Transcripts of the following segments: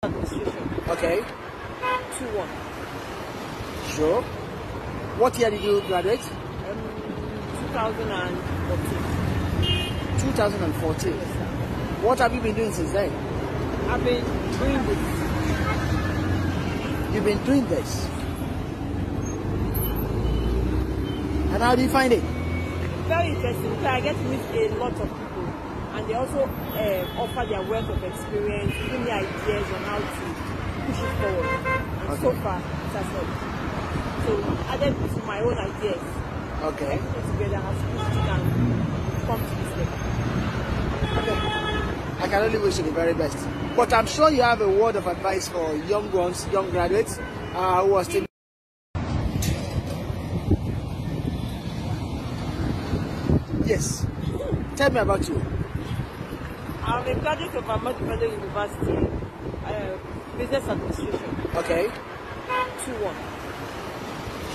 Administration. Okay. 2-1. Sure. What year did you graduate? 2014. 2014. Yes, sir. What have you been doing since then? I've been doing this. You've been doing this. And how do you find it? Very interesting because I get to meet a lot of people, and they also offer their wealth of experience, give me ideas on how to push it forward. And Okay. so far, it has helped. So added to my own ideas. Okay. Everything together has pushed it and come to this level. Okay. I can only wish you the very best. But I'm sure you have a word of advice for young ones, young graduates who are still. Yes. Tell me about you. I'm a graduate of Omoni Oboli University, Business Administration. Okay. 2-1.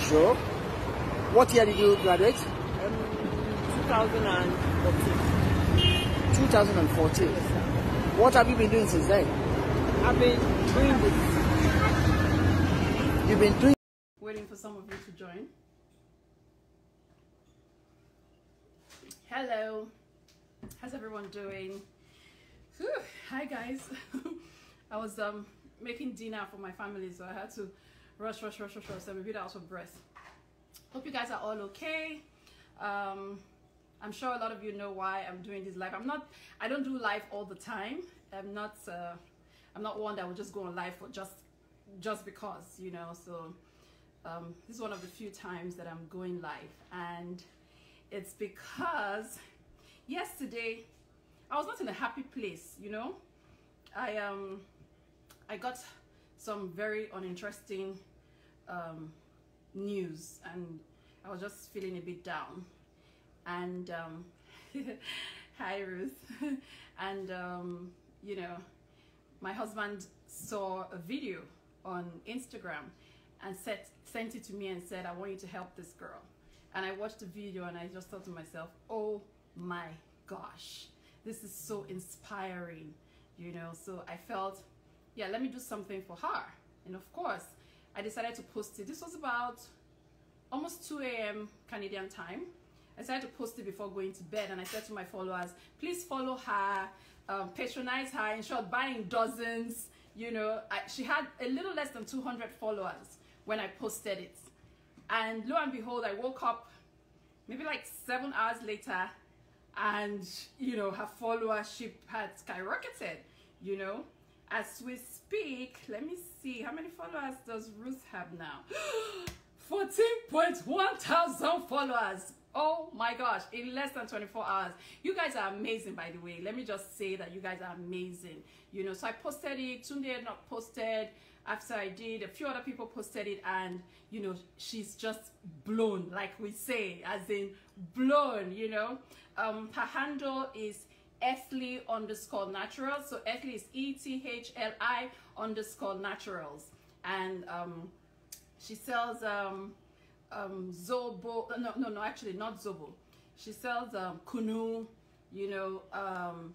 Sure. What year did you graduate? 2014. 2014. Yes, sir. What have you been doing since then? I've been doing this. You've been doing. Waiting for some of you to join. Hello, how's everyone doing? Whew. Hi guys. I was making dinner for my family, so I had to rush, so I'm a bit out of breath. Hope you guys are all okay. I'm sure a lot of you know why I'm doing this live. I don't do live all the time. I'm not one that will just go on live for just because, you know. So this is one of the few times that I'm going live, and it's because yesterday I was not in a happy place, you know. I got some very uninteresting news, and I was just feeling a bit down. And hi Ruth. And you know, my husband saw a video on Instagram and sent it to me and said, I want you to help this girl. And I watched the video and I just thought to myself, oh my gosh, this is so inspiring, you know. So I felt, yeah, let me do something for her. And of course, I decided to post it. This was about almost 2 a.m. Canadian time. I decided to post it before going to bed, and I said to my followers, please follow her, patronize her, in short, buying dozens, you know. She had a little less than 200 followers when I posted it. And lo and behold, I woke up maybe like 7 hours later, and you know, her followership had skyrocketed, you know. As we speak, let me see, how many followers does Ruth have now? 14.1 thousand followers. Oh my gosh, in less than 24 hours. You guys are amazing, by the way. Let me just say that you guys are amazing, you know. So I posted it, Tunde had not posted. After I did, a few other people posted it, and you know, she's just blown, like we say, as in blown, you know. Her handle is Ethli_naturals. So Ethli is ETHLI_naturals, and she sells Zobo. No, actually not Zobo. She sells Kunu, you know,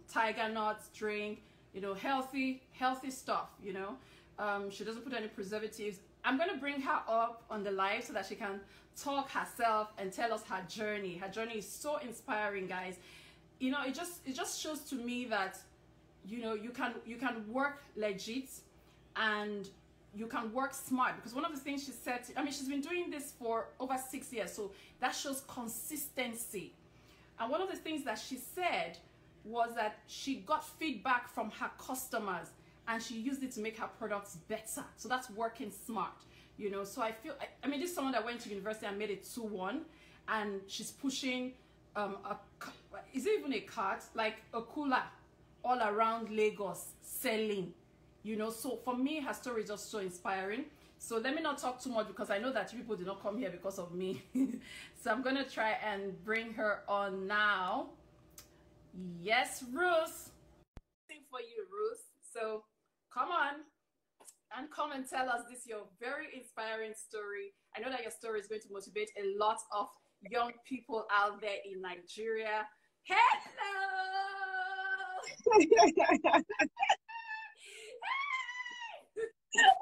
tiger nuts drink, you know, healthy stuff, you know. She doesn't put any preservatives. I'm going to bring her up on the live so that she can talk herself and tell us her journey. Her journey is so inspiring, guys. You know, it just shows to me that, you know, you can work legit and you can work smart. Because one of the things she said, I mean, she's been doing this for over 6 years, so that shows consistency. And one of the things that she said was that she got feedback from her customers, and she used it to make her products better. So that's working smart, you know. So I feel, I mean, this is someone that went to university and made it 2-1, and she's pushing is it even a cart, like a cooler all around Lagos selling, you know. So for me, her story is just so inspiring. So let me not talk too much, because I know that people did not come here because of me. So I'm gonna try and bring her on now. Yes, Ruth. For you, Ruth. So come on and come and tell us this, your very inspiring story. I know that your story is going to motivate a lot of young people out there in Nigeria. Hello!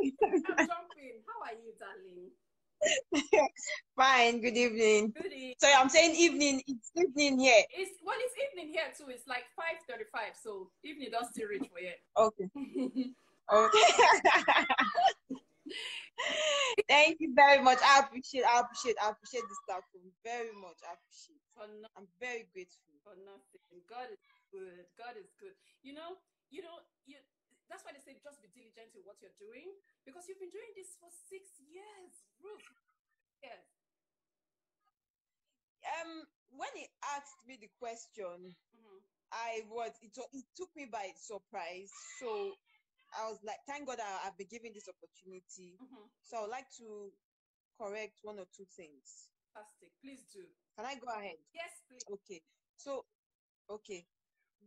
I'm jumping. How are you, darling? Fine, good evening. Good evening. Sorry, I'm saying evening. It's evening here. It's evening here too. It's like 5:35, so evening don't still reach for here. Okay. Okay. Thank you very much. I appreciate this platform very much. I appreciate. I'm very grateful. For nothing. God is good. God is good. You know, that's why they say just be diligent in what you're doing, because you've been doing this for 6 years, Ruth. Yes. When he asked me the question, Mm-hmm. it took me by surprise. So I was like, thank God I've been given this opportunity. Mm-hmm. So I would like to correct one or two things. Fantastic. Please do. Can I go ahead? Yes, please. Okay. So,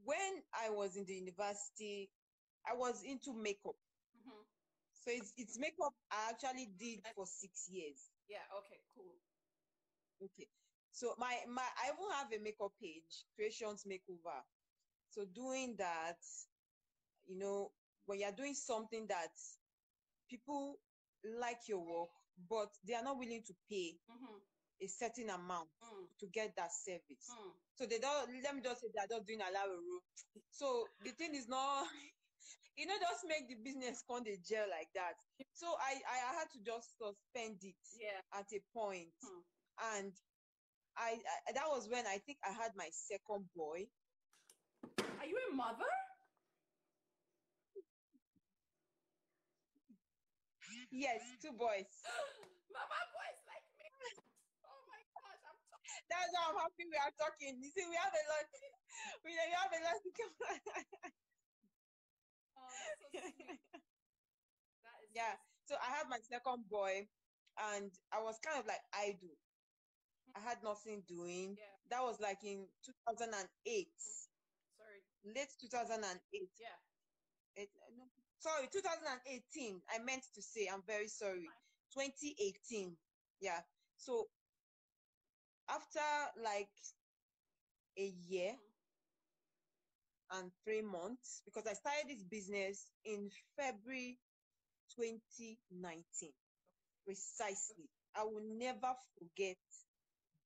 when I was in the university, I was into makeup. Mm-hmm. So it's makeup I actually did for 6 years. Yeah. Okay. Cool. Okay. So I even have a makeup page, Creations Makeover. So doing that, when you're doing something that people like your work, but they are not willing to pay a certain amount to get that service. So they don't, let me just say they're just doing a lot of rule. So the thing is not, just make the business come the gel like that. So I had to just suspend it at a point. And I that was when I think I had my second boy. Are you a mother? Yes, 2 boys. Mama boys like me. Oh my gosh, I'm talking. That's how I'm happy we are talking. You see, we have a lot. We have a lot to come. Oh, that's so sweet. That is Yeah. So I had my second boy, and I was kind of like idle. I had nothing doing. Yeah. That was like in 2008. Sorry. Late 2008. Yeah. No, sorry, 2018. I meant to say, I'm very sorry. 2018. Yeah. So after like a year and 3 months, because I started this business in February 2019. Precisely. I will never forget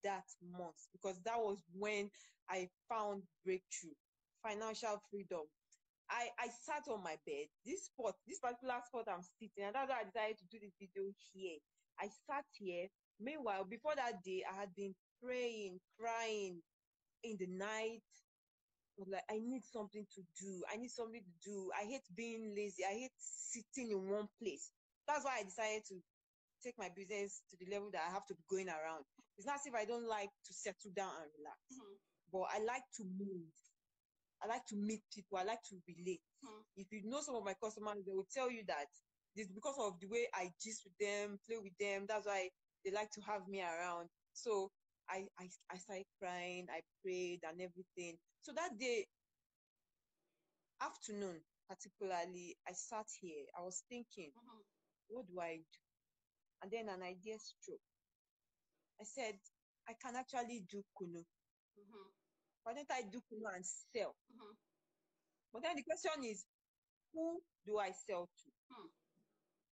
that month, because that was when I found breakthrough, financial freedom. I sat on my bed, this particular spot I'm sitting, and that's why I decided to do this video here. I sat here. Meanwhile, before that day, I had been praying, crying in the night. I was like, I need something to do. I need something to do. I hate being lazy. I hate sitting in one place. That's why I decided to take my business to the level that I have to be going around. It's not as if I don't like to settle down and relax, but I like to move. I like to meet people. I like to relate. If you know some of my customers, they will tell you that it's because of the way I gist with them, play with them. That's why they like to have me around. So I started crying. I prayed and everything. So that day, afternoon particularly, I sat here. I was thinking, what do I do? And then an idea struck. I said, I can actually do kunu. Why don't I do kunu and sell? But then the question is, who do I sell to?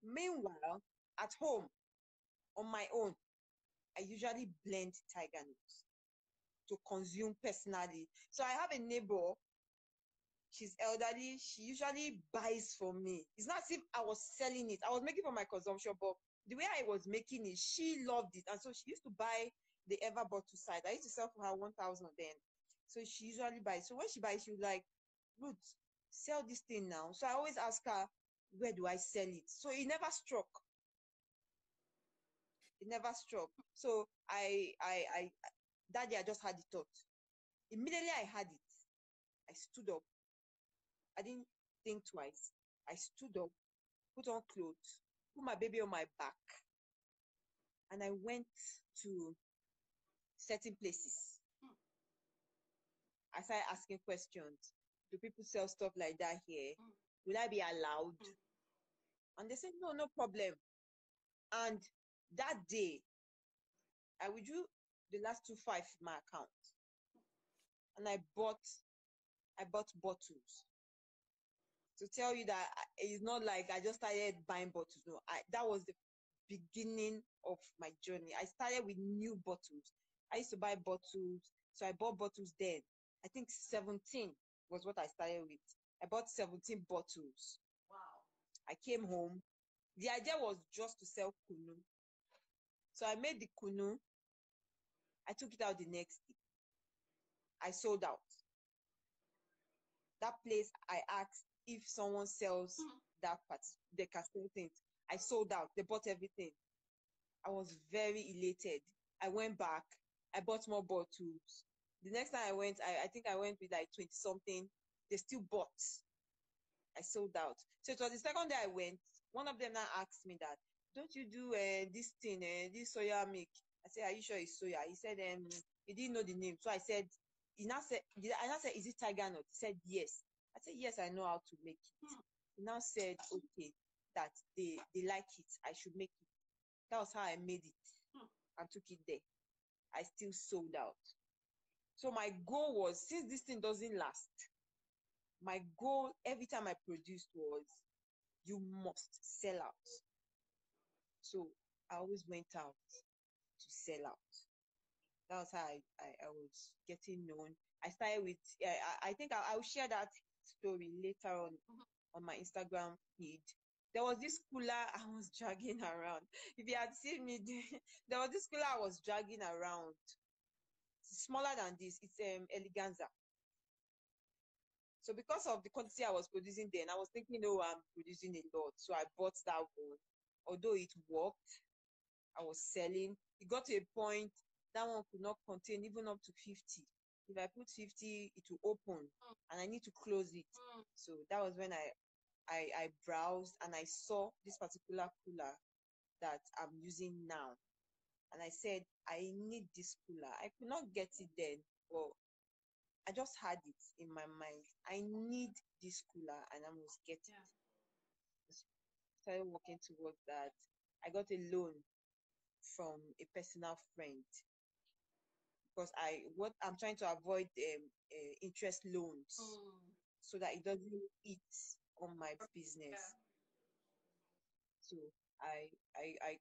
Meanwhile, at home, on my own, I usually blend tiger nuts to consume personally. So I have a neighbor, she's elderly, she usually buys from me. It's not as if I was selling it. I was making for my consumption, but the way I was making it, she loved it. And so she used to buy the ever bottle side. I used to sell for her 1,000 then. So she usually buys. So when she buys, she was like, Ruth, sell this thing now. So I always ask her, where do I sell it? So it never struck. It never struck. So that day I just had the thought. Immediately I had it. I stood up. I didn't think twice. I stood up, put on clothes, put my baby on my back, and I went to certain places. I started asking questions. Do people sell stuff like that here? Will I be allowed? And they said, no, no problem. And that day, I withdrew the last 2.5 in my account. And I bought bottles. to tell you that it's not like I just started buying bottles. No, that was the beginning of my journey. I started with new bottles. I used to buy bottles, so I bought bottles then. I think 17 was what I started with. I bought 17 bottles. Wow. I came home. The idea was just to sell kunu. So I made the kunu. I took it out the next day. I sold out. That place, I asked if someone sells that part, they can sell things. I sold out. They bought everything. I was very elated. I went back. I bought more bottles. The next time I went, I think I went with like 20 something. They still bought. I sold out. So it was the second day I went. One of them now asked me that, don't you do this thing, this soya milk? I said, are you sure it's soya? He said, he didn't know the name. So I said, I now said, is it tiger nut? He said, yes. I said, yes, I know how to make it. He now said, okay, that they like it. I should make it. That was how I made it and took it there. I still sold out. So my goal was, since this thing doesn't last, my goal every time I produced was, you must sell out. So I always went out to sell out. That was how I was getting known. I started with, I think I'll share that story later on my Instagram feed. There was this cooler I was dragging around. If you had seen me, there was this cooler I was dragging around. It's smaller than this. It's Eleganza. So because of the quantity I was producing then, I was thinking, oh, I'm producing a lot. So I bought that one. Although it worked, I was selling. It got to a point that one could not contain even up to 50. If I put 50, it will open and I need to close it. So that was when I browsed and I saw this particular cooler that I'm using now. And I said, I need this cooler. I could not get it then, but I just had it in my mind. I need this cooler and I must get it. Started working towards that. I got a loan from a personal friend because what I'm trying to avoid interest loans so that it doesn't eat on my business. Yeah. So I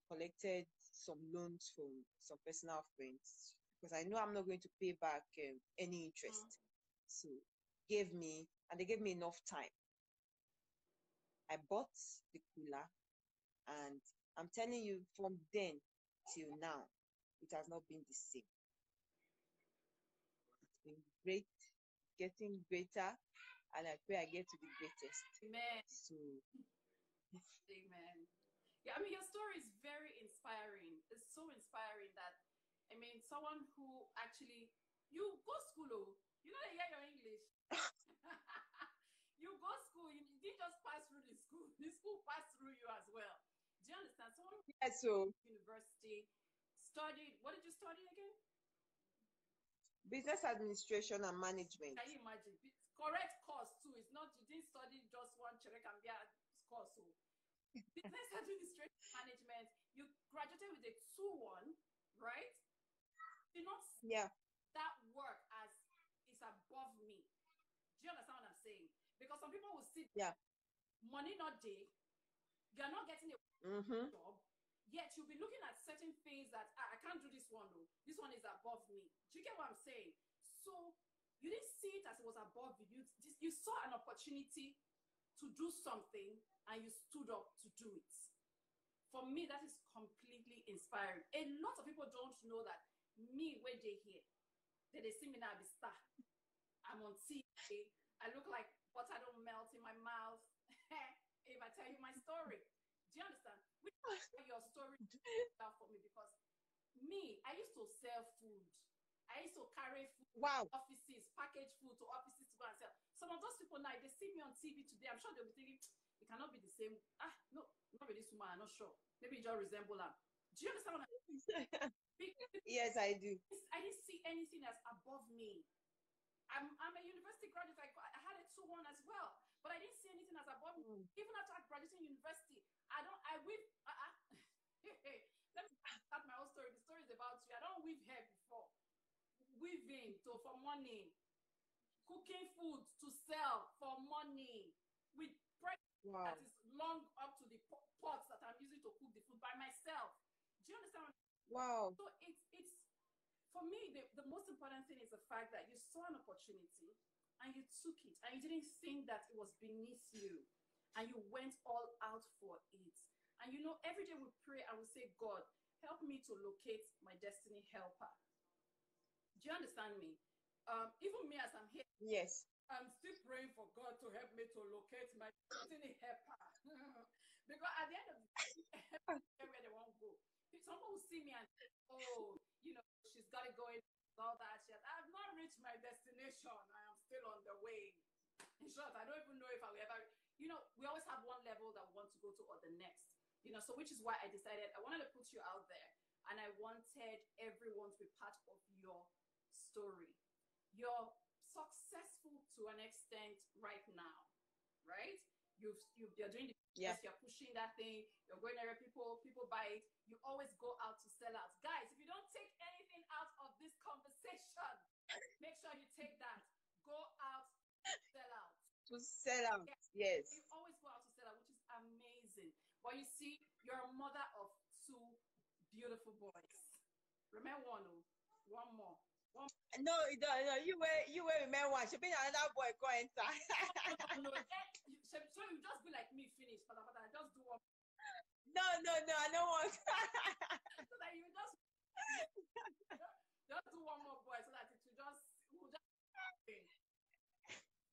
collected some loans from some personal friends because I know I'm not going to pay back any interest. So they gave me enough time. I bought the cooler, and I'm telling you, from then till now, it has not been the same. It's been great, getting greater, and I pray I get to the greatest. Amen. So, amen. Yeah, I mean, your story is very inspiring. It's so inspiring that, I mean, someone who actually, you go school, oh, you know, hear your English. You go school, you didn't just pass through the school passed through you as well. Do you understand? Someone yeah, so university studied, what did you study again? business administration and management. Can you imagine? Correct course too. It's not, you didn't study just one Cherekambia course. So business administration management, you graduated with a 2-1, right? Do not see that work as is above me. Do you understand what I'm saying? Because some people will see money not day, you're not getting a job, yet you'll be looking at certain things that I can't do this one though. This one is above me. Do you get what I'm saying? So you didn't see it as it was above you. You saw an opportunity to do something and you stood up to do it. For me, that is completely inspiring. A lot of people don't know that me, when they hear, that they see me now, I be star. I'm on TV. I look like butter don't melt in my mouth. If I tell you my story. Do you understand? Which is your story for me, because me, I used to sell food. I used to carry food to offices, package food to offices to go and sell. Some of those people now, if they see me on TV today, I'm sure they'll be thinking, it cannot be the same. No, not really this woman, I'm not sure. Maybe you just resemble her. Do you understand what I'm saying? Yes, I do. I didn't see anything as above me. I'm a university graduate. I had a 2-1 as well, but I didn't see anything as above me. Even after graduating university, let me start my own story. The story is about you. I don't weave hair before. Weaving for money. Cooking food to sell for money. With Wow. that is long up to the pots that I'm using to cook the food by myself. Do you understand? Wow. So it's for me, the most important thing is the fact that you saw an opportunity and you took it and you didn't think that it was beneath you and you went all out for it. And you know, every day we pray and we say, God, help me to locate my destiny helper. Do you understand me? Even me as I'm here, Yes. I'm still praying for God to help me to locate my destiny helper. Because at the end of the day, where they won't go. Someone will see me and say, oh, you know, she's got it going, all that shit. I have not reached my destination. I am still on the way. In short, I don't even know if I will ever, you know, we always have one level that we want to go to or the next. You know, so which is why I decided I wanted to put you out there and I wanted everyone to be part of your story. You're successful to an extent right now, right? You're doing the business, you're pushing that thing, you're going there, people buy it. You always go out to sell out. Guys, if you don't take anything out of this conversation, make sure you take that. Go out, sell out. To sell out, yes. You always go out to sell out, which is amazing. But you see, you're a mother of two beautiful boys. Remember one more. No, you were remember one. Should be another boy go enter. No. So you just be like me, finish. But I just do one. No, I don't want. So that you just do one more boy, so that it will just.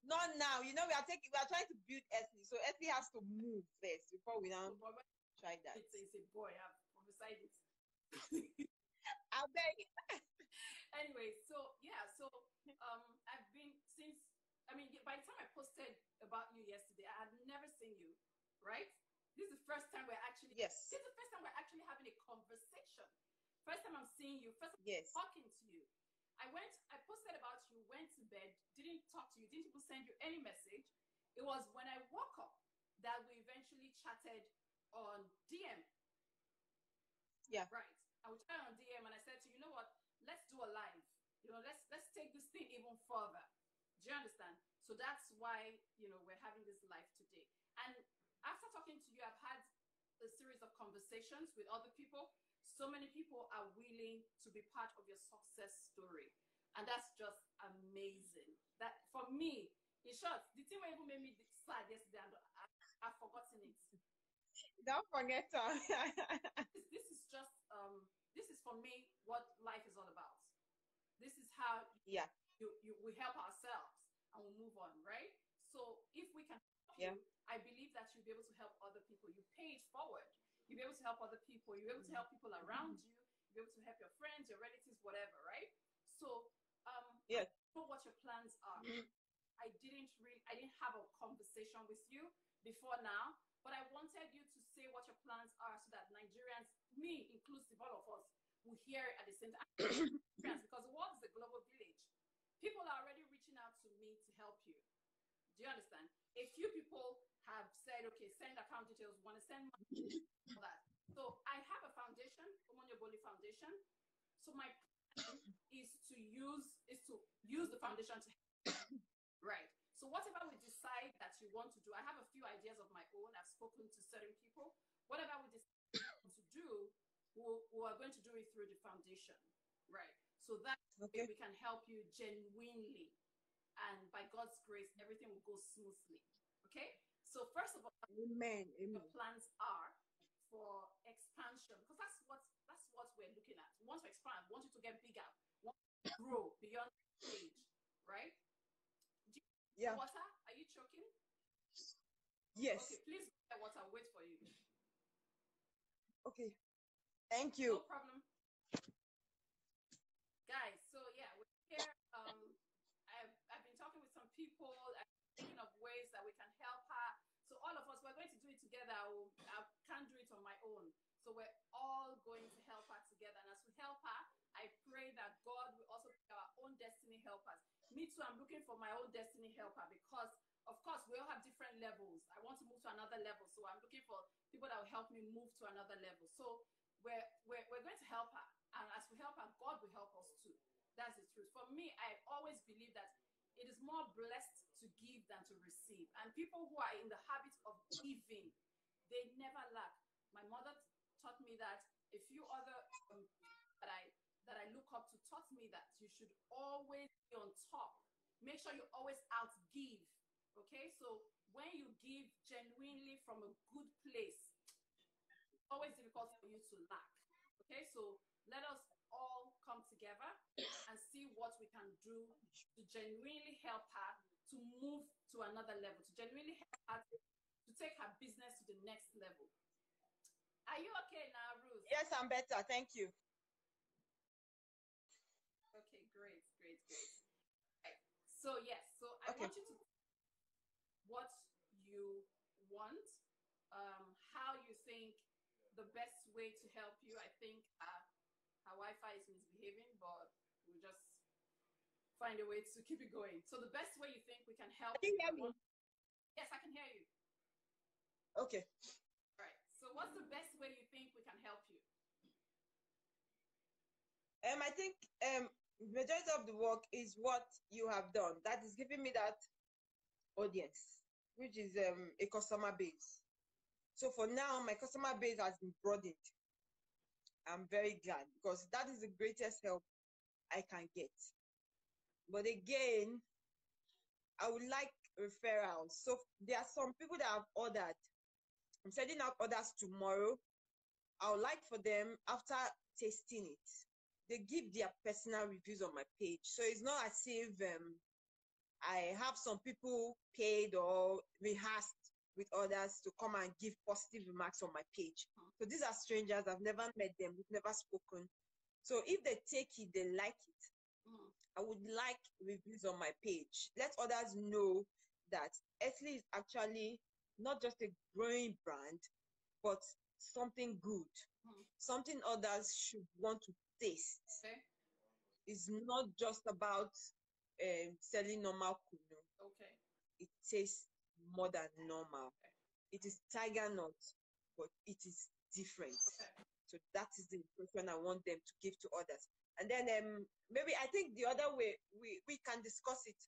Not now. You know, we are trying to build Esli, so Esli has to move first before we now try that. It's a boy. I've prophesied it. I beg. Anyway, so I've been since. I mean, by the time I posted about you yesterday, I had never seen you, right? This is the first time we're actually. Yes. This is the first time we're actually having a conversation. First time I'm seeing you. First time yes. I'm talking to you. I posted about you, went to bed, didn't talk to you, didn't even send you any message. It was when I woke up that we eventually chatted on DM. Yeah. Right. I would chat on DM and I said to you, you know what? Let's do a live. You know, let's take this thing even further. Do you understand? So that's why, you know, we're having this live today. And after talking to you, I've had a series of conversations with other people. So many people are willing to be part of your success story. And that's just amazing. That for me, in short, the thing that even made me sad yesterday, I've forgotten it. Don't forget to. This is just, this is for me what life is all about. This is how we help ourselves and we move on, right? So if we can help you, I believe that you'll be able to help other people. You pay it forward. You'll be able to help other people. You'll be able to help people around you. You'll be able to help your friends, your relatives, whatever, right? So I don't know what your plans are. I didn't have a conversation with you before now, but I wanted you to say what your plans are so that Nigerians, me inclusive, all of us, will hear it at the same time. Because the world is a global village. People are already reaching out to me to help you. Do you understand? A few people have said, okay, send account details, want to send money, all that. So I have a foundation, Omoni Oboli Foundation. So my plan is to use the foundation to help. Right. So whatever we decide that you want to do, I have a few ideas of my own. I've spoken to certain people. Whatever we decide to do, we are going to do it through the foundation. Right. So that we can help you genuinely. And by God's grace, everything will go smoothly. Okay? So first of all, Amen. Your plans are for expansion, because that's what we're looking at. We want to expand, we want you to get bigger, we want you to grow beyond stage, right? Water? Are you choking? Yes. Okay, please get water. I'll wait for you. Okay. Thank you. No problem. Guys, so yeah, we're here. I've been talking with some people. I'm thinking of ways that we can help her. So all of us, we're going to do it together. I can't do it on my own. So we're all going to help her together. And as we help her, I pray that God will also be our own destiny helpers. Me too, I'm looking for my own destiny helper because, of course, we all have different levels. I want to move to another level. So I'm looking for people that will help me move to another level. So we're going to help her. And as we help her, God will help us too. That's the truth. For me, I always believe that it is more blessed to to give than to receive. And people who are in the habit of giving, they never lack. My mother taught me that. A few other that I look up to taught me that you should always be on top. Make sure you always outgive. Okay, so when you give genuinely from a good place, it's always difficult for you to lack. Okay, so let us all come together and see what we can do to genuinely help her to move to another level, to genuinely help her to take her business to the next level. Are you okay now, Ruth? Yes, I'm better. Thank you. Okay, great. Right. So yes, so I want you to what you want, how you think the best way to help you. I think her Wi-Fi is misbehaving, but we'll just find a way to keep it going. So the best way you think we can help Can you hear me? Yes, I can hear you. Okay. All right. So what's the best way you think we can help you? I think majority of the work is what you have done. That is giving me that audience, which is a customer base. So for now, my customer base has been broadened. I'm very glad because that is the greatest help I can get. But again, I would like referrals. So there are some people that have ordered. I'm sending out orders tomorrow. I would like for them, after tasting it, they give their personal reviews on my page. So it's not as if I have some people paid or rehearsed with others to come and give positive remarks on my page. So these are strangers. I've never met them. We've never spoken. So if they take it, they like it. I would like reviews on my page. Let others know that Esley is actually not just a growing brand, but something good, something others should want to taste. Okay. It's not just about selling normal kunu. Okay. It tastes more than normal. Okay. It is tiger nut, but it is different. Okay. So that is the impression I want them to give to others. And then maybe I think the other way we can discuss it.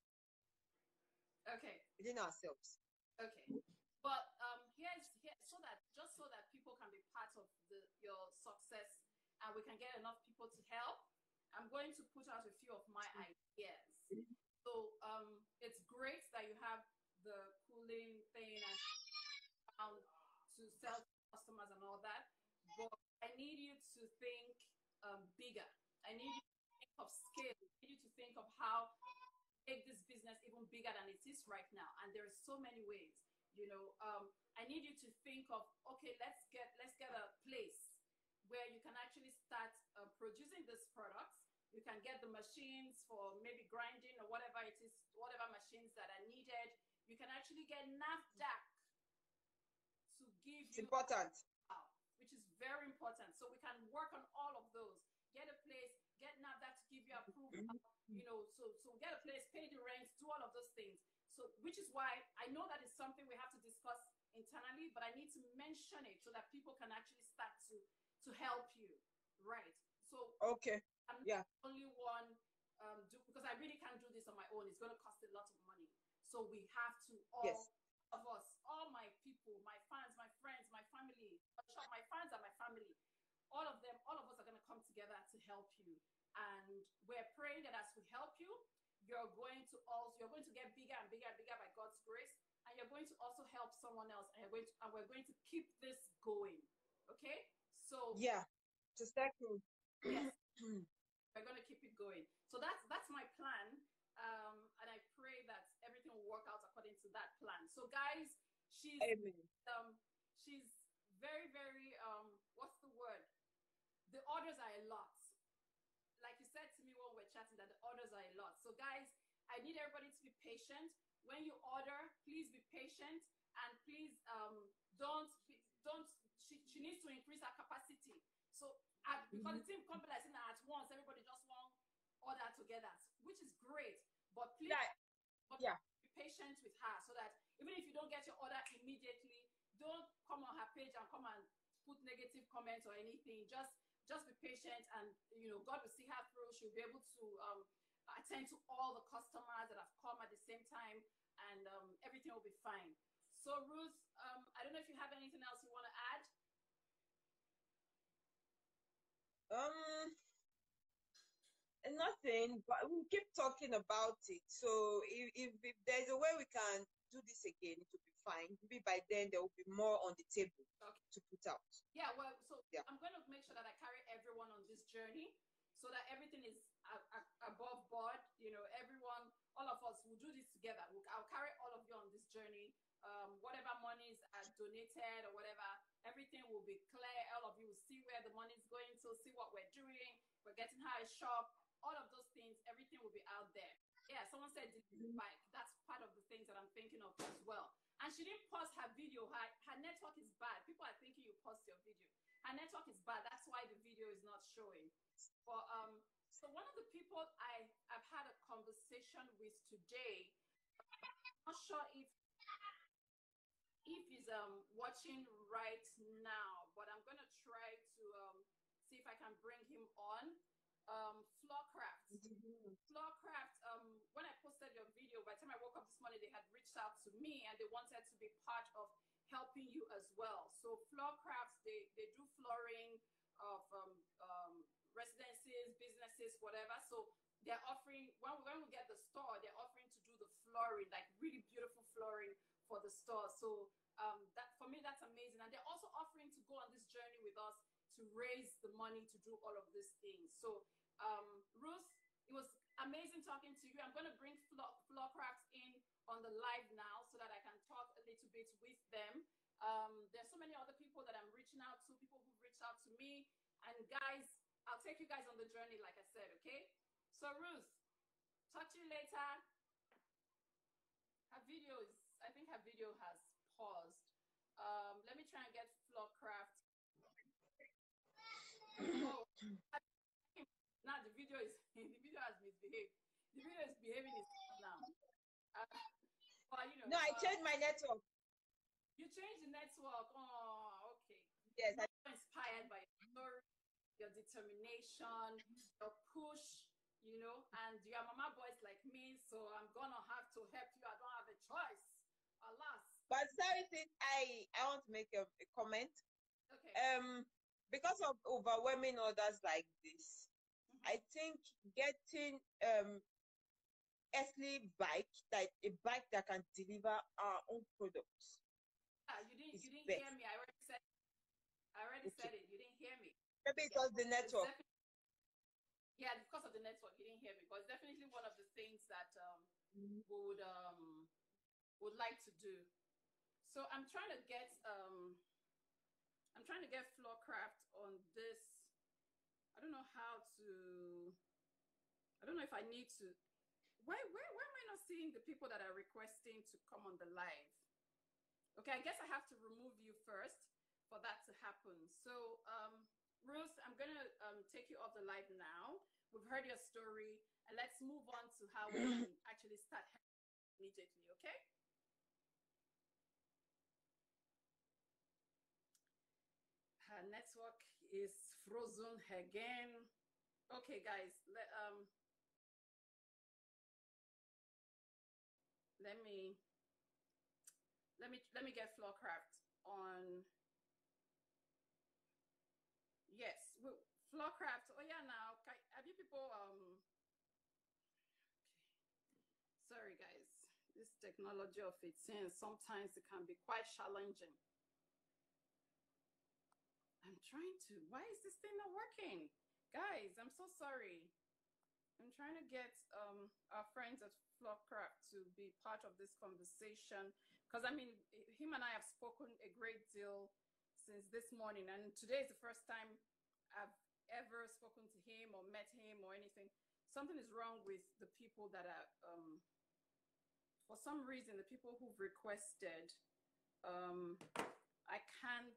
Okay. Within ourselves. Okay. But here so that people can be part of your success and we can get enough people to help, I'm going to put out a few of my ideas. So it's great that you have the cooling thing and to sell to customers and all that, but I need you to think bigger. I need you to think of scale. I need you to think of how to make this business even bigger than it is right now. And there are so many ways. I need you to think of, okay, let's get a place where you can actually start producing these products. You can get the machines for maybe grinding or whatever it is, whatever machines that are needed. You can actually get NAFDAC to give you. It's important. Which is very important. So we can work on all of those. Get a place, get NAFDAC to give you approval, so get a place, pay the rent, do all of those things. So, which is why I know that is something we have to discuss internally, but I need to mention it so that people can actually start to help you, right? So, okay, I'm not the only one because I really can't do this on my own. It's going to cost a lot of money. So we have to all of us, all my people, my fans, my friends, my family, my fans and my family, all of us are going to come together to help you. And we're praying that as we help you, you're going to get bigger and bigger and bigger by God's grace, and you're going to also help someone else, and we're going to keep this going. Okay? So just thank you. Yes, we're going to keep it going. So that's my plan, and I pray that everything will work out according to that plan. So guys, she's very, very what's the word? The orders are a lot. Like you said to me when we're chatting, that the orders are a lot. So guys, I need everybody to be patient. When you order, please be patient, and please she needs to increase her capacity. So because the team comes like at once, everybody just won't order together, which is great. But please be patient with her so that even if you don't get your order immediately, don't come on her page and come and put negative comments or anything. Just be patient, and God will see her through. She'll be able to attend to all the customers that have come at the same time, and everything will be fine. So Ruth, I don't know if you have anything else you want to add. Nothing, but we'll keep talking about it. So if there's a way we can do this again, it will be fine. Maybe by then there will be more on the table to put out. Yeah, well, so yeah. I'm going to make sure that I carry everyone on this journey so that everything is above board. You know, everyone, all of us will do this together. I'll carry all of you on this journey. Whatever monies are donated or whatever, everything will be clear. All of you will see where the money is going to, see what we're doing. We're getting her a shop. All of those things, everything will be out there. Yeah, someone said delivery bike. That's part of the things that I'm thinking of as well. And she didn't post her video. Her network is bad. People are thinking you post your video. Her network is bad. That's why the video is not showing. But so one of the people I've had a conversation with today, I'm not sure if he's watching right now, but I'm gonna try to see if I can bring him on. Floorcraft. Floorcraft, when I posted your video, by the time I woke up this morning, they had reached out to me and they wanted to be part of helping you as well. So Floorcraft, they do flooring of residences, businesses, whatever. So they're offering, when we get the store, they're offering to do the flooring, like really beautiful flooring for the store. So that, for me, that's amazing. And they're also offering to go on this journey with us to raise the money to do all of these things. So Ruth, it was amazing talking to you. I'm going to bring Floorcraft in on the live now so that I can talk a little bit with them. There's so many other people that I'm reaching out to, people who've reached out to me. And guys, I'll take you guys on the journey, like I said, okay? So Ruth, talk to you later. Her video is, I think her video has paused. Let me try and get Floorcraft. Oh, now the video has misbehaved. The video is behaving itself now. But, you know, no, I changed my network. You changed the network. Oh, okay. Yes. I'm inspired by your story, your determination, your push, you know, and your mama boys like me, so I'm gonna have to help you. I don't have a choice. Alas. But sorry, I want to make a comment. Okay. Because of overwhelming orders like this, I think getting earthly bike, like a bike that can deliver our own products. You didn't hear me. I already said it. You didn't hear me. Maybe because the network. Yeah, because of the network, you didn't hear me. But it's definitely one of the things that we would like to do. So I'm trying to get Floorcraft on this. I don't know how to. I don't know if I need to. Why am I not seeing the people that are requesting to come on the live? Okay, I guess I have to remove you first for that to happen. So, Ruth, I'm gonna take you off the live now. We've heard your story, and let's move on to how we can actually start immediately. Okay. Her network is frozen again. Okay, guys, let me get Floorcraft on. Yes, Floorcraft. Oh yeah, now have you people okay. Sorry guys, this technology of it, sometimes it can be quite challenging. I'm trying to, why is this thing not working? Guys, I'm so sorry. I'm trying to get our friends at Floorcraft to be part of this conversation. Because I mean, him and I have spoken a great deal since this morning. And today is the first time I've ever spoken to him or met him or anything. Something is wrong with the people that are, for some reason, the people who've requested, I can't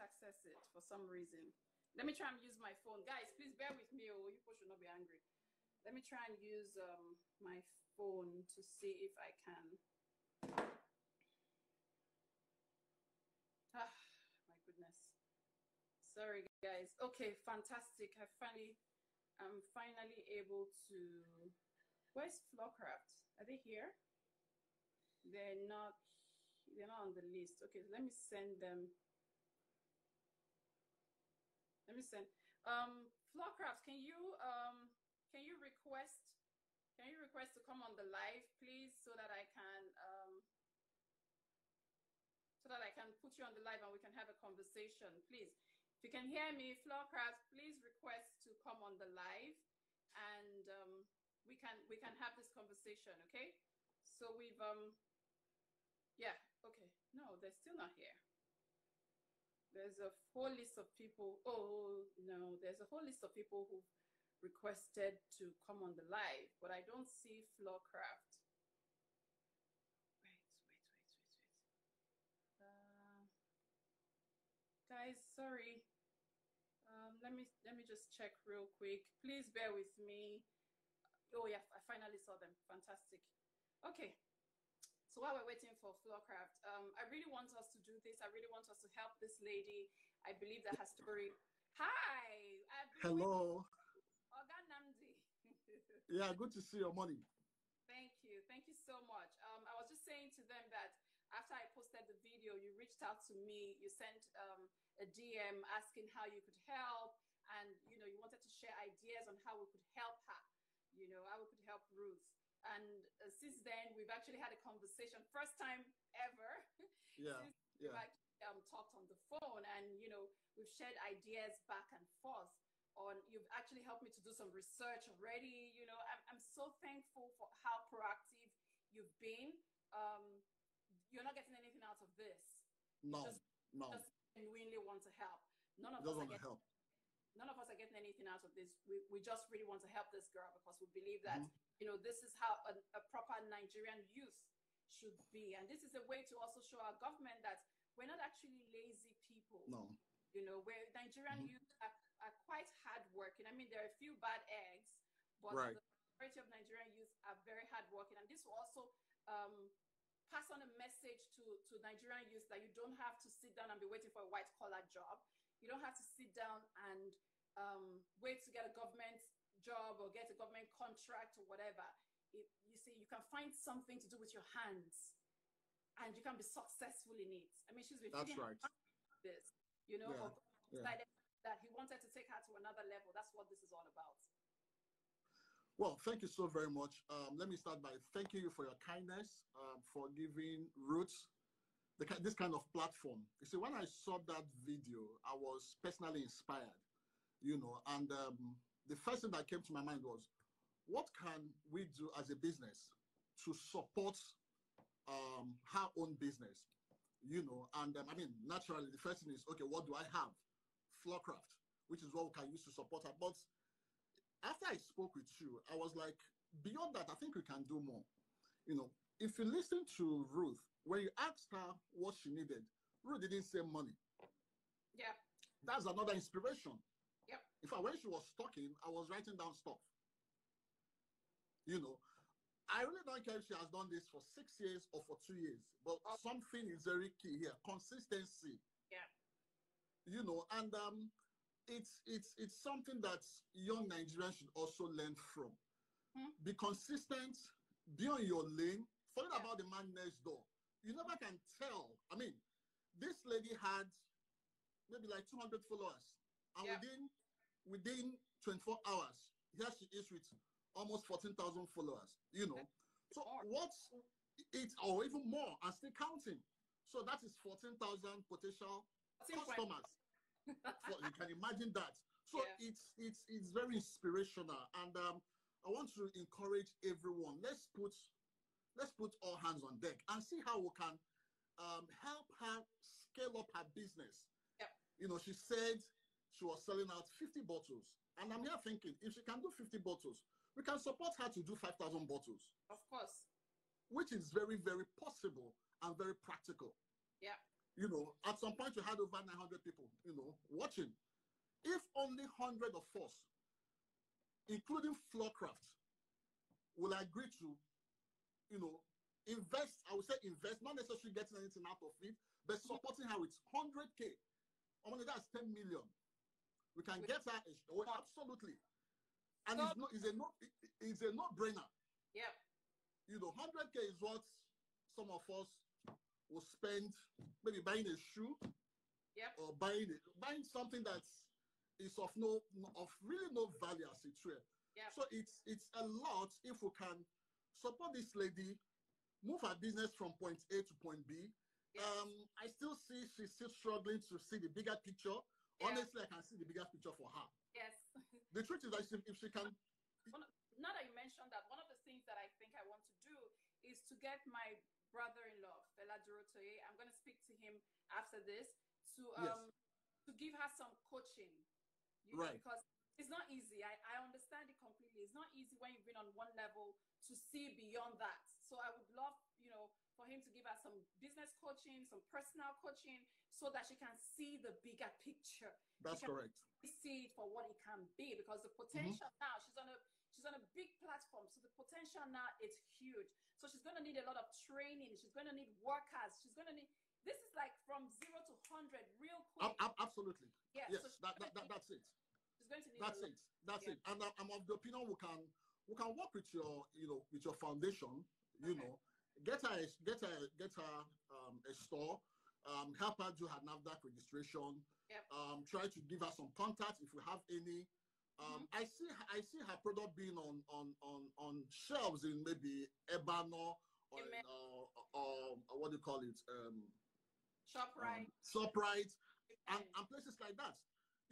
access it for some reason. Let me try and use my phone. Guys, please bear with me, or you people should not be angry. Let me try and use my phone to see if I can. Ah, my goodness. Sorry, guys. Okay, fantastic. I'm finally able to. Where's Floorcraft? Are they here? They're not on the list. Okay, let me send them. Let me send. Floorcraft, can you request to come on the live, please, so that I can put you on the live and we can have a conversation, please. If you can hear me, Floorcraft, please request to come on the live, and we can have this conversation, okay? So we've yeah, okay. No, they're still not here. There's a whole list of people. Oh, no, there's a whole list of people who've requested to come on the live, but I don't see Floorcraft. Wait. Guys, sorry. Let me just check real quick. Please bear with me. Oh yeah, I finally saw them. Fantastic. Okay. So while we're waiting for Floorcraft, I really want us to do this. I really want us to help this lady. I believe that her story. Hi. Hello. Oga Namdi. Yeah, good to see you, Omoni. Thank you. Thank you so much. I was just saying to them that after I posted the video, you reached out to me. You sent a DM asking how you could help. And, you know, you wanted to share ideas on how we could help her, you know, how we could help Ruth. And since then, we've actually had a conversation, first time ever. Yeah, we've actually talked on the phone, and, you know, we've shared ideas back and forth on, you've actually helped me to do some research already. You know, I'm so thankful for how proactive you've been. You're not getting anything out of this. No, just genuinely want to help. None of us are getting anything out of this. We just really want to help this girl because we believe that, you know, this is how a proper Nigerian youth should be. And this is a way to also show our government that we're not actually lazy people. No. You know, where Nigerian youth are quite hardworking. I mean, there are a few bad eggs, but the majority of Nigerian youth are very hardworking. And this will also pass on a message to Nigerian youth that you don't have to sit down and be waiting for a white-collar job. You don't have to sit down and wait to get a government job or get a government contract or whatever. You see, you can find something to do with your hands, and you can be successful in it. I mean, she's been this, you know, decided that he wanted to take her to another level. That's what this is all about. Well, thank you so very much. Let me start by thanking you for your kindness, for giving Ruth this kind of platform. You see, when I saw that video, I was personally inspired, you know, and the first thing that came to my mind was, what can we do as a business to support her own business, you know? And I mean, naturally, the first thing is, okay, what do I have? Floorcraft, which is what we can use to support her. But after I spoke with you, I was like, beyond that, I think we can do more. You know, if you listen to Ruth, when you asked her what she needed, Ruth didn't say money. Yeah. That's another inspiration. Yep. In fact, when she was talking, I was writing down stuff. You know, I really don't care if she has done this for 6 years or for 2 years, but something is very key here: consistency. Yeah. You know, and it's something that young Nigerians should also learn from. Be consistent, be on your lane. Forget about the man next door. You never can tell. I mean, this lady had maybe like 200 followers, and within 24 hours, here she is with almost 14,000 followers. You know, so what's it, or even more, and still counting. So that is 14,000 potential customers. So you can imagine that. So it's very inspirational, and I want to encourage everyone. Let's put all hands on deck and see how we can help her scale up her business. Yep. You know, she said she was selling out 50 bottles, and I'm here thinking, if she can do 50 bottles, we can support her to do 5,000 bottles. Of course. Which is very, very possible and very practical. Yeah. You know, at some point you had over 900 people, you know, watching. If only 100 of us, including Floorcraft, will agree to, you know, invest, I would say invest, not necessarily getting anything out of it, but supporting her with 100K. I mean, that's 10 million. We can get her, absolutely. And it's a no-brainer. Yeah. You know, 100K is what some of us will spend maybe buying a shoe, or buying something that is of really no value as it were. So it's a lot if we can support this lady, move her business from point A to point B. I still see she's still struggling to see the bigger picture. Honestly, I can see the bigger picture for her. Yes. The truth is that if she can... Now that you mentioned that, one of the things that I think I want to do is to get my brother-in-law, Fela Durotoye, I'm going to speak to him after this, to give her some coaching. You know, because it's not easy. I understand it completely. It's not easy when you've been on one level to see beyond that. So I would love, you know, for him to give her some business coaching, some personal coaching, so that she can see the bigger picture. That's correct. See it for what it can be, because the potential now, she's on a big platform, so the potential now is huge. So she's going to need a lot of training. She's going to need workers. She's going to need... This is like from 0 to 100 real quick. Absolutely. Yes, so that's it. She's going to need That's it. And I'm of the opinion we can work with your, you know, with your foundation, you know, get her a store, help her do her NAFDAC registration, try to give her some contacts if we have any. I see her product being on shelves in maybe Ebano or what do you call it? ShopRite and places like that.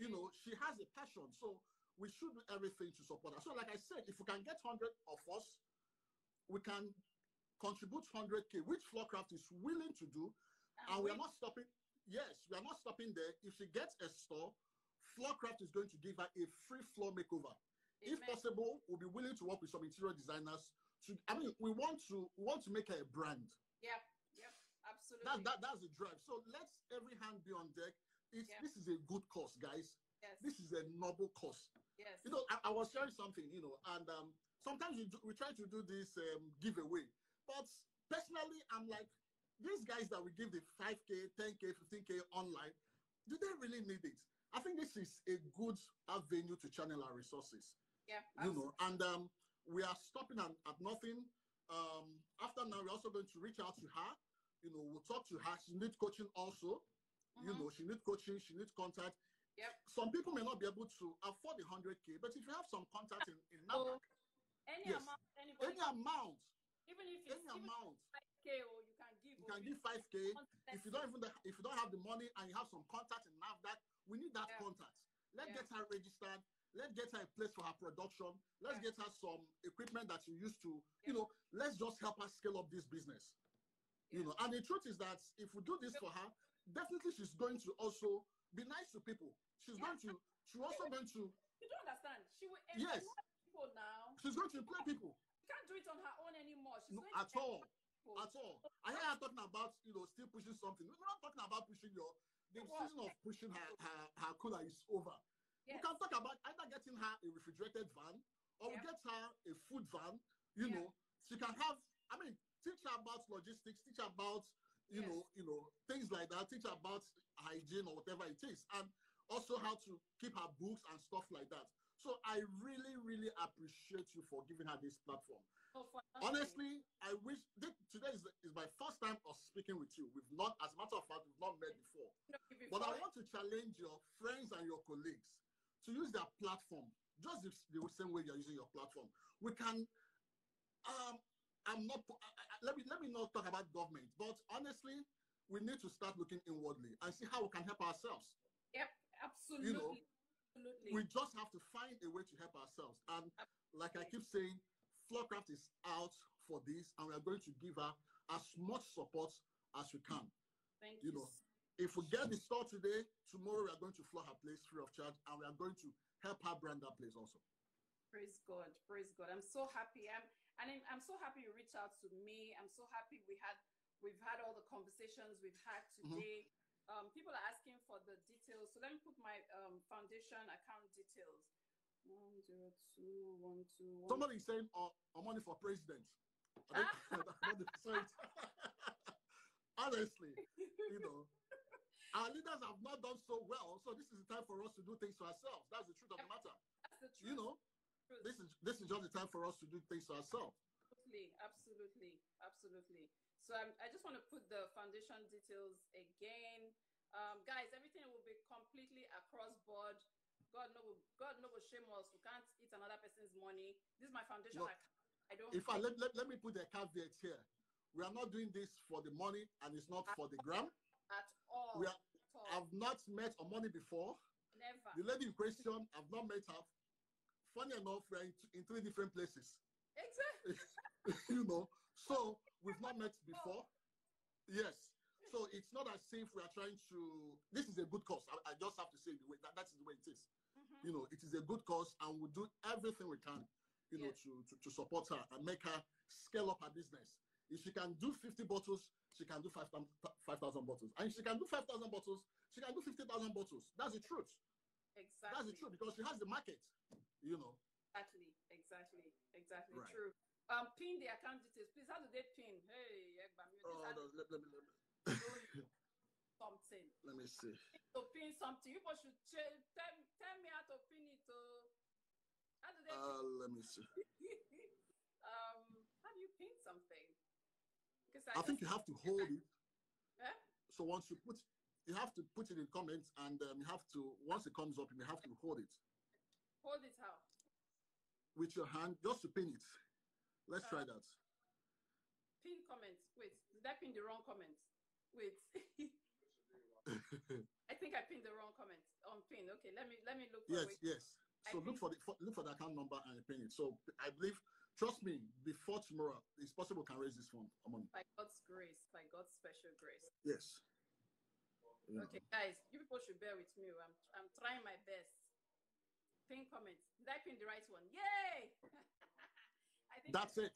You know, she has a passion, so we should do everything to support her. So like I said, if we can get 100 of us, we can contribute 100K, which Floorcraft is willing to do. And we are not stopping. Yes, we are not stopping there. If she gets a store, Floorcraft is going to give her a free floor makeover. If possible, we'll be willing to work with some interior designers. We want to make her a brand. Yep, absolutely. That's the drive. So let's every hand be on deck. This is a good cause, guys. Yes. This is a noble cause. Yes. You know, I was sharing something, you know, and sometimes we try to do this giveaway. But personally, I'm like, these guys that we give the 5K, 10K, 15K online, do they really need it? I think this is a good avenue to channel our resources. Yeah. You know, and we are stopping at nothing. After now, we're also going to reach out to her. You know, we'll talk to her. She needs coaching also. You know, she needs coaching, she needs contact. Some people may not be able to afford the 100K, but if you have some contact in NAFDAC, any amount, even if it's any amount, 5K, or you can give. You can give 5K. If you don't have the money and you have some contact in NAFDAC, we need that contact. Let's get her registered. Let's get her a place for her production. Let's get her some equipment that she used to. You know, let's just help her scale up this business. You know, and the truth is that if we do this for her, definitely she's going to also be nice to people. She's also going to... You don't understand. She will employ people now. She's going to employ people. She can't do it on her own anymore. She's going at all. I hear her talking about, you know, still pushing something. We're not talking about pushing the season of pushing her cooler is over. We can talk about either getting her a refrigerated van, or we get her a food van. You know, she can have, teach her about logistics, teach her about, you know, things like that, teach her about hygiene or whatever it is, and also how to keep her books and stuff like that. So I really, really appreciate you for giving her this platform. Honestly, I wish today is my first time of speaking with you. We've not, as a matter of fact, we've not met before. But I want to challenge your friends and your colleagues to use their platform just the same way you're using your platform. We can. Let me not talk about government, but honestly, we need to start looking inwardly and see how we can help ourselves. Yep, absolutely. You know, we just have to find a way to help ourselves. And like I keep saying, Floorcraft is out for this, and we are going to give her as much support as we can. Thank you. You know, if we get the store today, tomorrow we are going to floor her place free of charge, and we are going to help her brand that place also. Praise God. Praise God. I'm so happy. I'm so happy you reached out to me. I'm so happy we've had all the conversations we've had today. People are asking for the details. So let me put my foundation account details. 10212. Somebody is saying money for president. Honestly, you know, our leaders have not done so well. So this is the time for us to do things to ourselves. That's the truth of the matter. That's the truth. You know, this is just the time for us to do things to ourselves. absolutely, absolutely, absolutely. So I just want to put the foundation details again. Guys, everything will be completely across board. God no will shame us. We can't eat another person's money. This is my foundation. No, I don't. in fact, let me put a caveat here. We are not doing this for the money, and it's not for the gram. At all. We are. I've not met Omoni before. Never. The lady in question, I've not met her. Funny enough, we're in 3 different places. Exactly. You know, so we've not met before. Yes. So it's not as if we are trying to. This is a good cause. I just have to say the way that's the way it is. You know, it is a good cause, and we'll do everything we can, you know, to support her and make her scale up her business. If she can do 50 bottles, she can do 5,000 bottles. And if she can do 5,000 bottles, she can do 50,000 bottles. That's the truth. Exactly. That's the truth, because she has the market, you know. Exactly. Right. True. Pin the account details. Please, how do they pin? Hey, No, let me something. let me see. To pin something, you should tell me how to pin it. How do they Let me see. how do you pin something? Because I think you have to hold it. Eh? So once you have to put it in comments, and you have to, once it comes up, you have to hold it. Hold it how? With your hand, just to pin it. Let's try that. Pin comments. Wait, did I pin the wrong comments? Wait. I think I pinned the wrong comment on pin. Okay, let me look for it. Yes. So look for the account number and pin it. So I believe, trust me, before tomorrow, it's possible we can raise this fund. By God's grace, by God's special grace. Yes. Okay, guys, you people should bear with me. I'm trying my best. Pin comments. Did I pin the right one? Yay! I think That's it.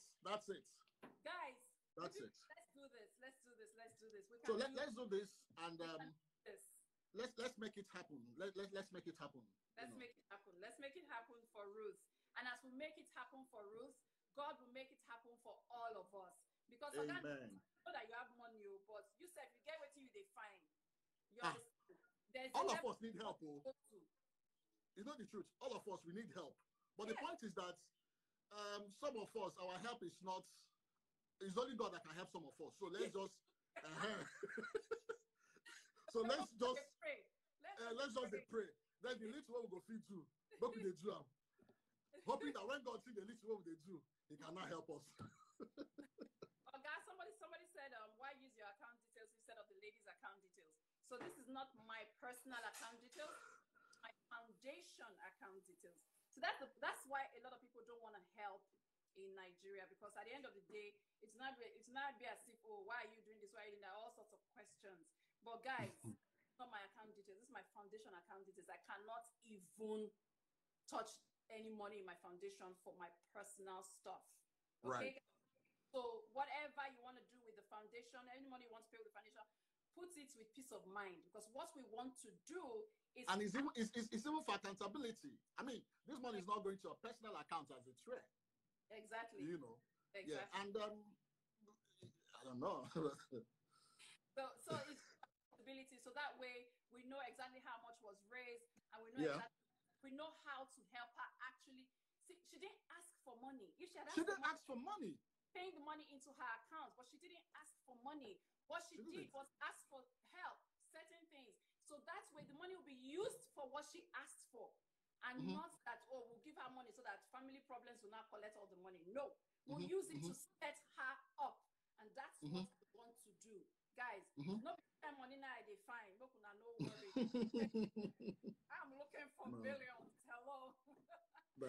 Guys, that's it. Let's do this. So let's do this, and let's make it happen. Let's make it happen. Let's make it happen for Ruth. And as we make it happen for Ruth, God will make it happen for all of us. Because I know that you have money, but you said you get what you they find. All of us need help. You know the truth. All of us, we need help. But the point is that some of us, our help is not. It's only God that can help some of us. So let's just. So let's just pray. Then the little one will go feed you. What will they do? Hoping that when God sees the little one, they do, He cannot help us. Oh, guys, somebody said, why use your account details instead of the lady's account details? So this is not my personal account details, my foundation account details. So that's why a lot of people don't want to help in Nigeria, because at the end of the day, it's not be as if, oh, why are you doing this? Why are you doing that? All sorts of questions. But guys, it's not my account details. This is my foundation account details. I cannot even touch any money in my foundation for my personal stuff. Okay? Right. So whatever you want to do with the foundation, any money you want to pay with the foundation, put it with peace of mind. Because what we want to do is... And it's even for accountability. I mean, this money is not going to a personal account as a trade. Exactly. You know. Exactly. Yeah. And I don't know. so it's accountability. So that way we know exactly how much was raised, and we know we know how to help her actually. See, she didn't ask for money. If she had asked for money, paying the money into her account, but she didn't ask for money. What she did was ask for help, certain things. So that way the money will be used for what she asked for. And not that, oh, we'll give her money so that family problems will not collect all the money. No, we'll use it to set her up. And that's what we want to do. Guys, no money now they find. Look, no worry. I'm looking for billions. Hello. No.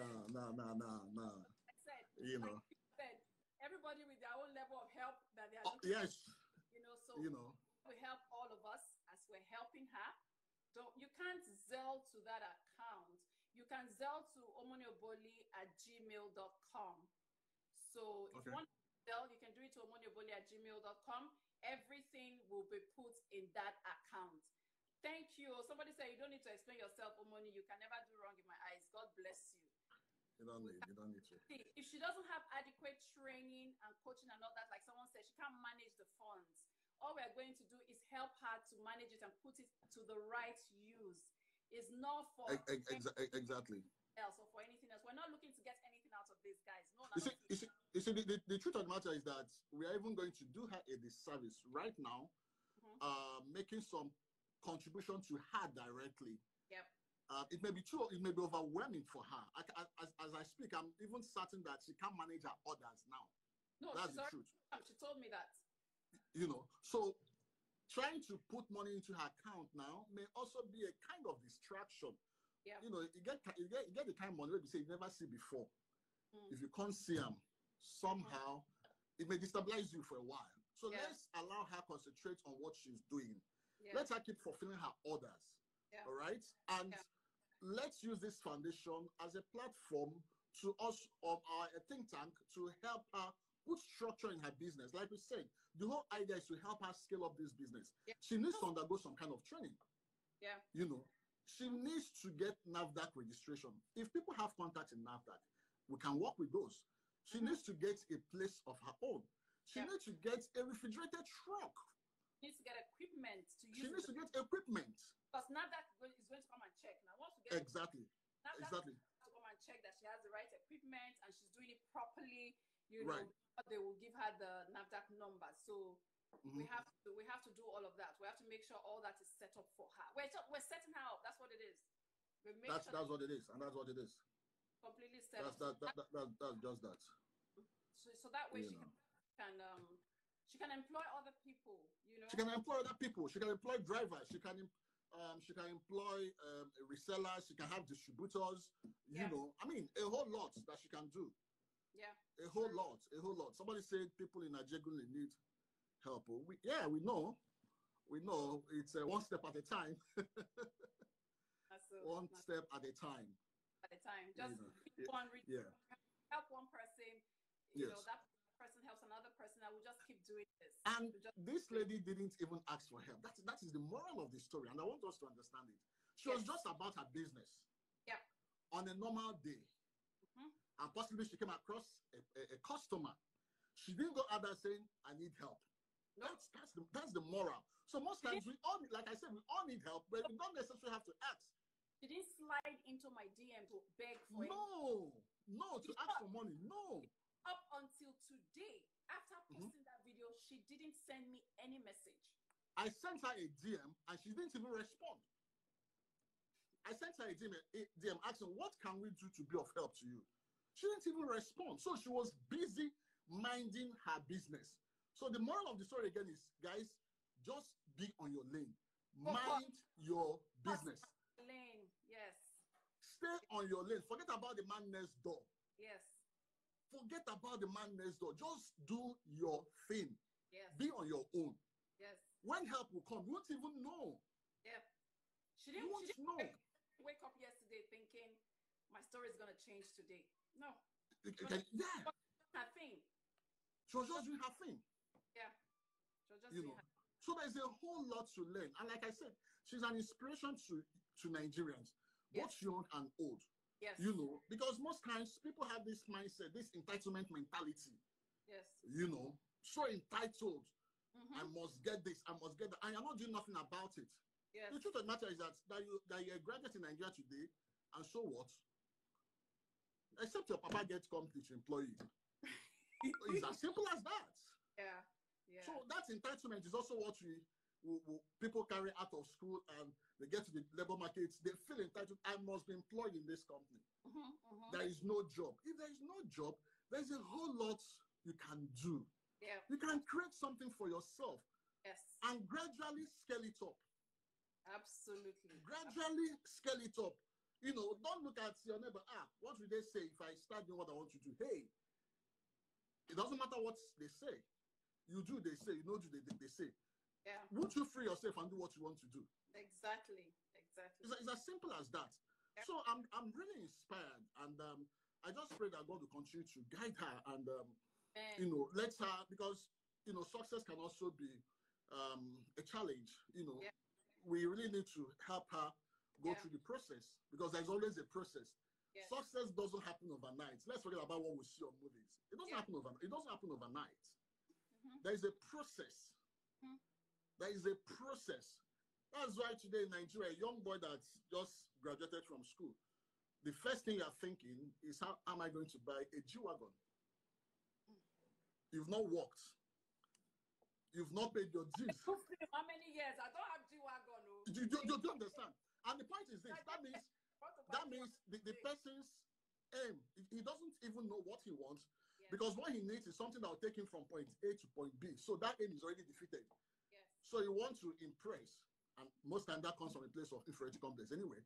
I said, said, everybody with their own level of help that they are looking yes. For. We help all of us as we're helping her. You can't Zelle to that account. You can Zelle to omonioboli@gmail.com. So if you want to Zelle, you can do it to omonioboli@gmail.com. Everything will be put in that account. Thank you. Somebody said you don't need to explain yourself, Omoni. You can never do wrong in my eyes. God bless you. You don't need to. If she doesn't have adequate training and coaching and all that, like someone said, she can't manage the funds. All we're going to do is help her to manage it and put it to the right use. It's not for... Exactly. else or for anything else. We're not looking to get anything out of this, guys. No, you see, the truth of the matter is that we are even going to do her a disservice right now, making some contribution to her directly. Yep. It may be overwhelming for her. As I speak, I'm even certain that she can't manage her orders now. No, that's the truth. She told me that. So trying to put money into her account now may also be a kind of distraction. Yeah. You get the kind of money that you say you never see before. If you can't see them, somehow it may destabilize you for a while. So let's allow her concentrate on what she's doing. Yeah. Let her keep fulfilling her orders. Yeah. All right? And let's use this foundation as a platform to us of our think tank to help her put structure in her business. Like we said, the whole idea is to help her scale up this business. Yeah. She needs to undergo some kind of training. Yeah. She needs to get NAFDAC registration. If people have contacts in NAFDAC, we can work with those. She needs to get a place of her own. She needs to get a refrigerated truck. She needs to get equipment to use. She needs to get equipment. Because NAFDAC is going to come and check. Now, once we get exactly. NAFDAC to come and check that she has the right equipment and she's doing it properly, they will give her the NAFDAC number. So we have to do all of that. We have to make sure all that is set up for her. We're setting her up. That's what it is. That's what it is, and that's what it is. Completely set up. That's just that. So that way she can employ other people. She can employ other people. She can employ drivers. She can employ resellers. She can have distributors. I mean, a whole lot that she can do. Yeah. A whole lot. Somebody said people in Nigeria need help. We know. It's one step at a time. One step at a time. Just keep on reaching. Help one person. That person helps another person. I will just keep doing this. And this lady didn't even ask for help. That is the moral of the story, and I want us to understand it. She was just about her business. Yeah. On a normal day. And possibly she came across a customer. She didn't go out there saying, I need help. No. That's the moral. So most times we all need help, but we don't necessarily have to ask. She didn't slide into my DM to beg for it. No, to ask for money. No. Up until today, after posting that video, she didn't send me any message. I sent her a DM and she didn't even respond. I sent her a DM asking, what can we do to be of help to you? She didn't even respond. So she was busy minding her business. So the moral of the story again is, guys, just be on your lane. Mind your business. Lane, yes. Stay on your lane. Forget about the man next door. Yes. Forget about the man next door. Just do your thing. Yes. Be on your own. Yes. When help will come, you won't even know. Yeah. She didn't know. Wake up yesterday thinking my story is going to change today. No. Her thing. She was just doing her thing. Yeah. She was just doing her thing. So there's a whole lot to learn. And like I said, she's an inspiration to Nigerians, both young and old. Yes. Because most times people have this mindset, this entitlement mentality. Yes. So entitled. I must get this, I must get that. And you're not doing nothing about it. Yes. The truth of the matter is that you're a graduate in Nigeria today, and so what? Except your papa gets company to employ you. It's as simple as that. Yeah. So that entitlement is also what people carry out of school, and they get to the labor market. They feel entitled. I must be employed in this company. There is no job. If there is no job, there's a whole lot you can do. Yeah. You can create something for yourself. Yes. And gradually scale it up. Absolutely. Gradually scale it up. Don't look at your neighbor. What will they say if I start doing what I want to do? Hey, it doesn't matter what they say. You do, they say. You know, do, they say. Yeah. Won't you free yourself and do what you want to do? Exactly. It's as simple as that. Yeah. So I'm really inspired, and I just pray that God will continue to guide her and let her, because success can also be a challenge. We really need to help her go through the process, because there's always a process. Yeah. Success doesn't happen overnight. Let's forget about what we see on movies. It doesn't happen overnight. It doesn't happen overnight. There is a process. There is a process. That's why today in Nigeria, a young boy that just graduated from school, the first thing you're thinking is, how am I going to buy a G-Wagon? You've not worked. You've not paid your dues. How many years? I don't have G-Wagon. No. You understand? And the point is this. That means the person's aim, he doesn't even know what he wants, because what he needs is something that will take him from point A to point B. So that aim is already defeated. Yes. So you want to impress. And most times that comes from a place of inferiority complex anyway.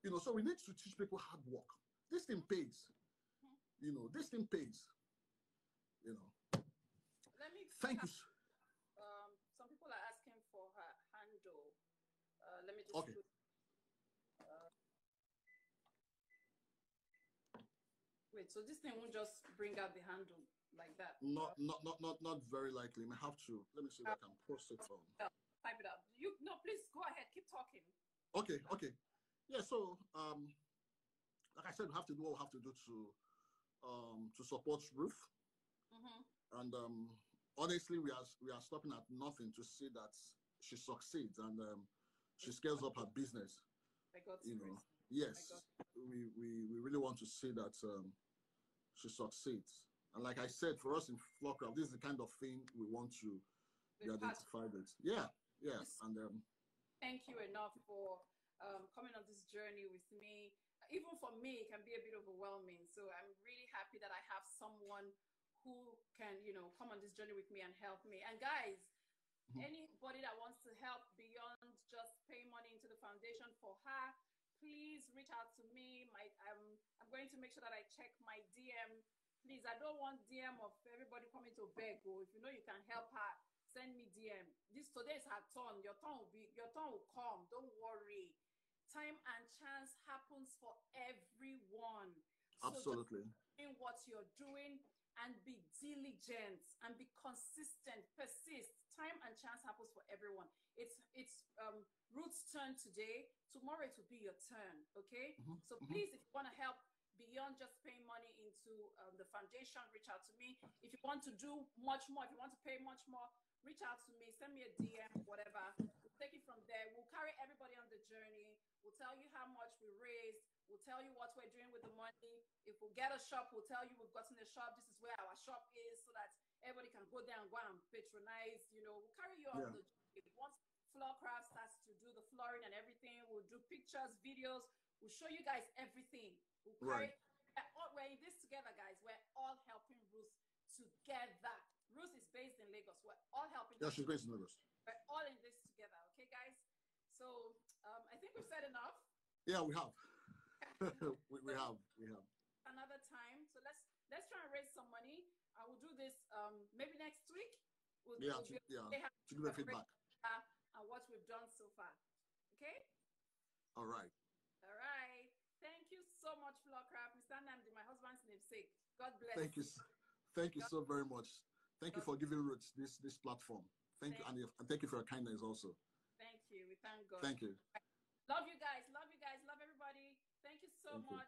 You know, so we need to teach people hard work. This thing pays. You know, this thing pays. You know. Thank you. Some people are asking for her handle. Let me just okay. Wait, so this thing won't just bring out the handle like that? Not very likely. I have to. Let me see if I can post it on. Type it up. No, please go ahead. Keep talking. Okay. Yeah. So, like I said, we have to do what we have to do to support Ruth. And honestly, we are stopping at nothing to see that she succeeds and she scales up her business. You know, yes, we really want to see that she succeeds. And like I said, for us in Flockcraft, this is the kind of thing we want to be identified with. Yeah. And thank you enough for coming on this journey with me. Even for me, it can be a bit overwhelming. So I'm really happy that I have someone who can, you know, come on this journey with me and help me. And guys, anybody that wants to help beyond just pay money into the foundation for her, please reach out to me. I'm going to make sure that I check my DM. Please, I don't want DM of everybody coming to beg. Or if you know you can help her, send me DM. Today is her turn. Your turn will come. Don't worry. Time and chance happens for everyone. Absolutely. So just doing what you're doing and be diligent and be consistent, persist. Time and chance happens for everyone. It's Ruth's turn today. Tomorrow it will be your turn, okay? So please, if you want to help beyond just paying money into the foundation, reach out to me. If you want to do much more, if you want to pay much more, reach out to me, send me a DM, whatever. We'll take it from there. We'll carry everybody on the journey. We'll tell you how much we raised. We'll tell you what we're doing with the money. If we get a shop, we'll tell you we've gotten a shop. This is where our shop is, so that everybody can go there and go and patronize. You know, we'll carry you on the journey. Once Floorcraft starts to do the flooring and everything, we'll do pictures, videos. We'll show you guys everything. We'll carry. We're in this together, guys. We're all helping Ruth together. Ruth is based in Lagos. We're all helping. Yeah, she's based in Lagos. We're all in this together, okay, guys? So I think we've said enough. Yeah, we have. we have. Another time. So let's try and raise some money. I will do this maybe next week. To give a feedback on what we've done so far. Okay. All right. Thank you so much, Floorcraft. Mr. Namdi, my husband's namesake. God bless. Thank you so very much. Thank you for giving Roots this platform. Thank you, and thank you for your kindness also. Thank you. We thank God. Thank you. Love you guys. Love everybody. Thank you so much.